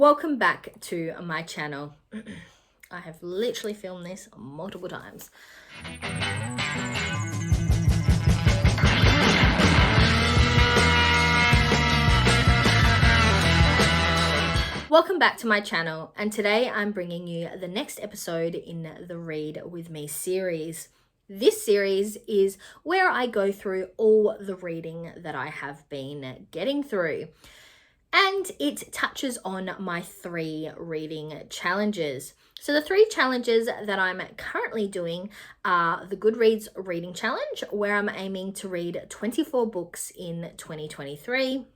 Welcome back to my channel. I have literally filmed this multiple times. Welcome back to my channel, and today I'm bringing you the next episode in the Read With Me series. This series is where I go through all the reading that I have been getting through. And it touches on my 3 reading challenges. So the 3 challenges that I'm currently doing are the Goodreads Reading Challenge, where I'm aiming to read 24 books in 2023.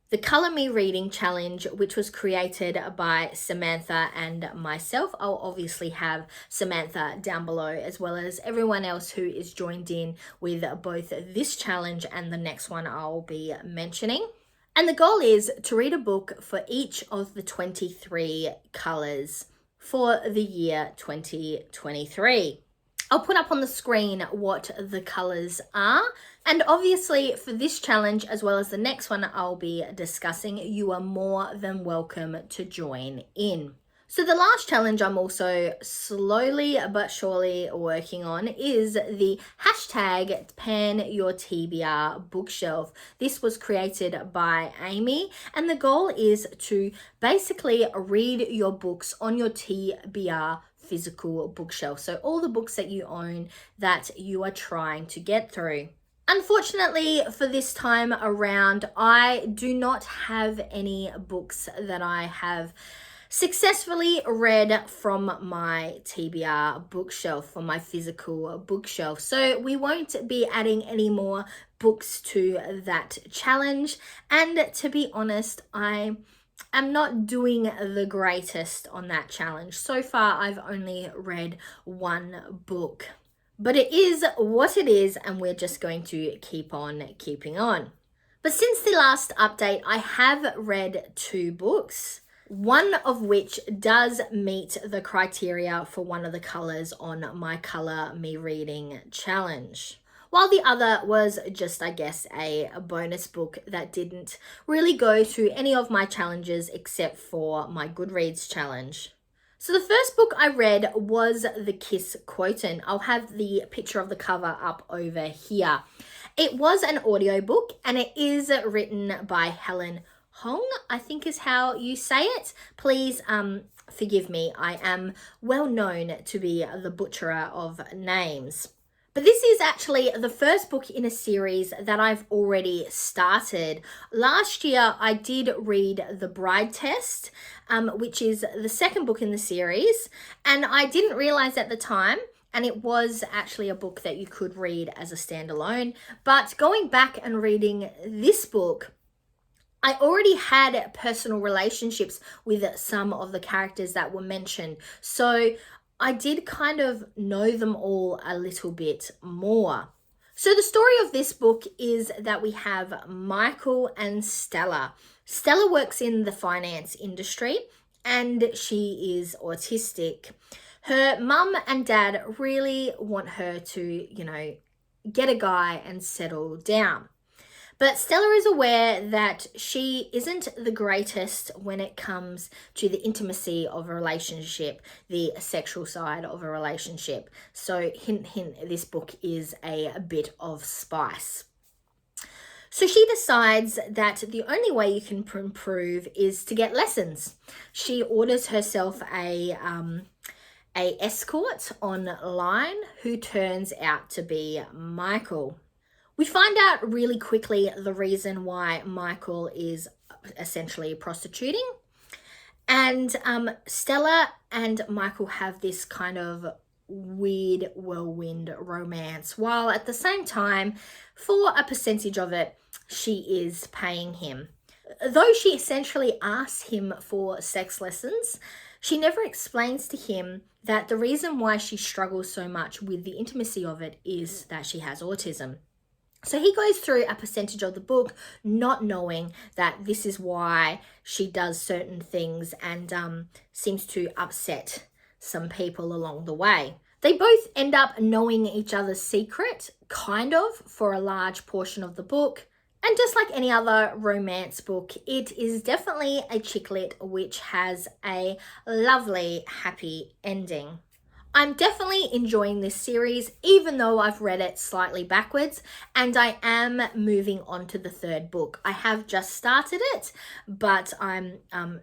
The Color Me Reading Challenge, which was created by Samantha and myself. I'll obviously have Samantha down below, as well as everyone else who is joined in with both this challenge and the next one I'll be mentioning. And the goal is to read a book for each of the 23 colors for the year 2023. I'll put up on the screen what the colors are. And obviously for this challenge, as well as the next one I'll be discussing, you are more than welcome to join in. So the last challenge I'm also slowly but surely working on is the hashtag Pan Your TBR Bookshelf. This was created by Amy, and the goal is to basically read your books on your TBR physical bookshelf. So all the books that you own that you are trying to get through. Unfortunately, for this time around, I do not have any books that I have successfully read from my TBR bookshelf, from my physical bookshelf. So we won't be adding any more books to that challenge. And to be honest, I am not doing the greatest on that challenge. So far, I've only read 1 book. But it is what it is, and we're just going to keep on keeping on. But since the last update, I have read 2 books. One of which does meet the criteria for one of the colors on my Color Me Reading challenge, while the other was just, I guess, a bonus book that didn't really go to any of my challenges except for my Goodreads challenge. So the first book I read was The Kiss Quotient. I'll have the picture of the cover up over here. It was an audiobook, and it is written by Helen Hong, I think is how you say it. Please forgive me. I am well known to be the butcherer of names. But this is actually the first book in a series that I've already started. Last year, I did read The Bride Test, which is the second book in the series. And I didn't realize at the time, and it was actually a book that you could read as a standalone. But going back and reading this book, I already had personal relationships with some of the characters that were mentioned. So I did kind of know them all a little bit more. So the story of this book is that we have Michael and Stella. Stella works in the finance industry, and she is autistic. Her mum and dad really want her to, get a guy and settle down. But Stella is aware that she isn't the greatest when it comes to the intimacy of a relationship, the sexual side of a relationship. So hint, hint, this book is a bit of spice. So she decides that the only way you can improve is to get lessons. She orders herself a escort online who turns out to be Michael. We find out really quickly the reason why Michael is essentially prostituting. And Stella and Michael have this kind of weird whirlwind romance, while at the same time, for a percentage of it, she is paying him. Though she essentially asks him for sex lessons, she never explains to him that the reason why she struggles so much with the intimacy of it is that she has autism. So he goes through a percentage of the book not knowing that this is why she does certain things, and seems to upset some people along the way. They both end up knowing each other's secret, kind of, for a large portion of the book. And just like any other romance book, it is definitely a chick lit which has a lovely, happy ending. I'm definitely enjoying this series, even though I've read it slightly backwards, and I am moving on to the third book. I have just started it, but I'm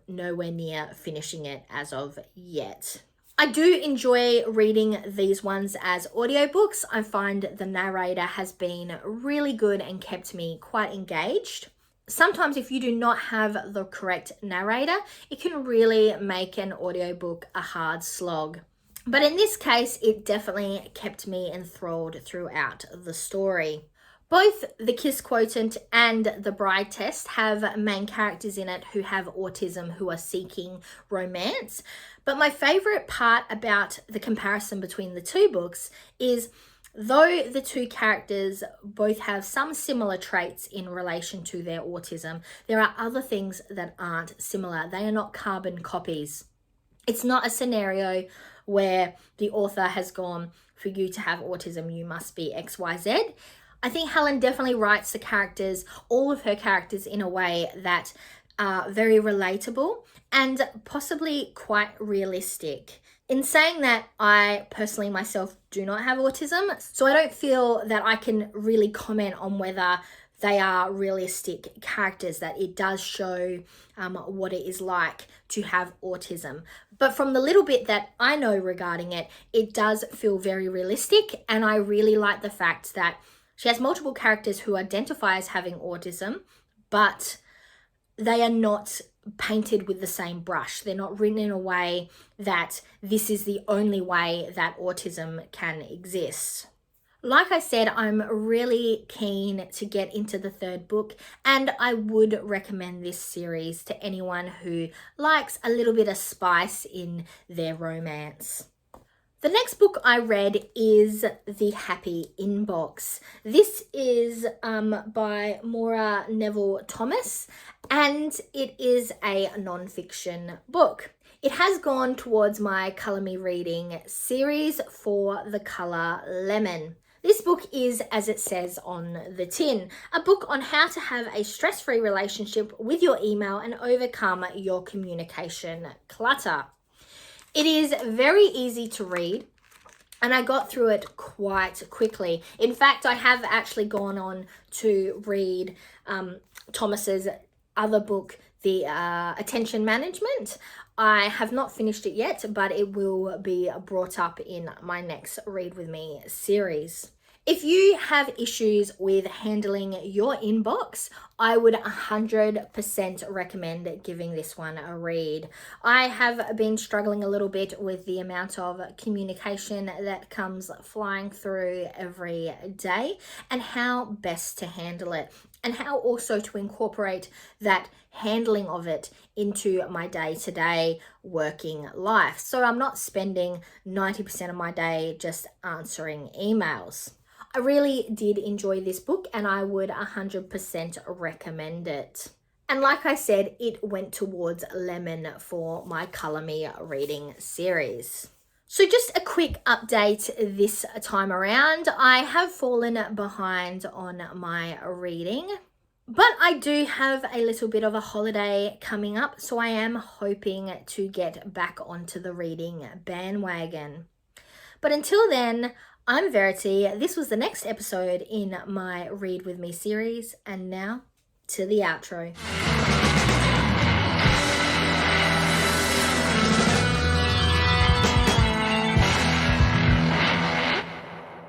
nowhere near finishing it as of yet. I do enjoy reading these ones as audiobooks. I find the narrator has been really good and kept me quite engaged. Sometimes if you do not have the correct narrator, it can really make an audiobook a hard slog. But in this case, it definitely kept me enthralled throughout the story. Both The Kiss Quotient and The Bride Test have main characters in it who have autism who are seeking romance. But my favorite part about the comparison between the two books is though the two characters both have some similar traits in relation to their autism, there are other things that aren't similar. They are not carbon copies. It's not a scenario where the author has gone, for you to have autism, you must be XYZ. I think Helen definitely writes the characters, all of her characters, in a way that are very relatable and possibly quite realistic. In saying that, I personally myself do not have autism, so I don't feel that I can really comment on whether they are realistic characters, that it does show what it is like to have autism. But from the little bit that I know regarding it, it does feel very realistic, and I really like the fact that she has multiple characters who identify as having autism, but they are not painted with the same brush. They're not written in a way that this is the only way that autism can exist. Like I said, I'm really keen to get into the third book, and I would recommend this series to anyone who likes a little bit of spice in their romance. The next book I read is The Happy Inbox. This is by Maura Neville Thomas, and it is a non-fiction book. It has gone towards my Colour Me Reading series for the colour lemon. This book is, as it says on the tin, a book on how to have a stress-free relationship with your email and overcome your communication clutter. It is very easy to read, and I got through it quite quickly. In fact, I have actually gone on to read Thomas's other book, The Attention Management. I have not finished it yet, but it will be brought up in my next Read With Me series. If you have issues with handling your inbox, I would 100% recommend giving this one a read. I have been struggling a little bit with the amount of communication that comes flying through every day and how best to handle it, and how also to incorporate that handling of it into my day-to-day working life. So I'm not spending 90% of my day just answering emails. I really did enjoy this book, and I would 100% recommend it. And like I said, it went towards lemon for my Colour Me Reading series. So just a quick update this time around. I have fallen behind on my reading, but I do have a little bit of a holiday coming up, so I am hoping to get back onto the reading bandwagon. But until then, I'm Verity. This was the next episode in my Read With Me series, and now to the outro.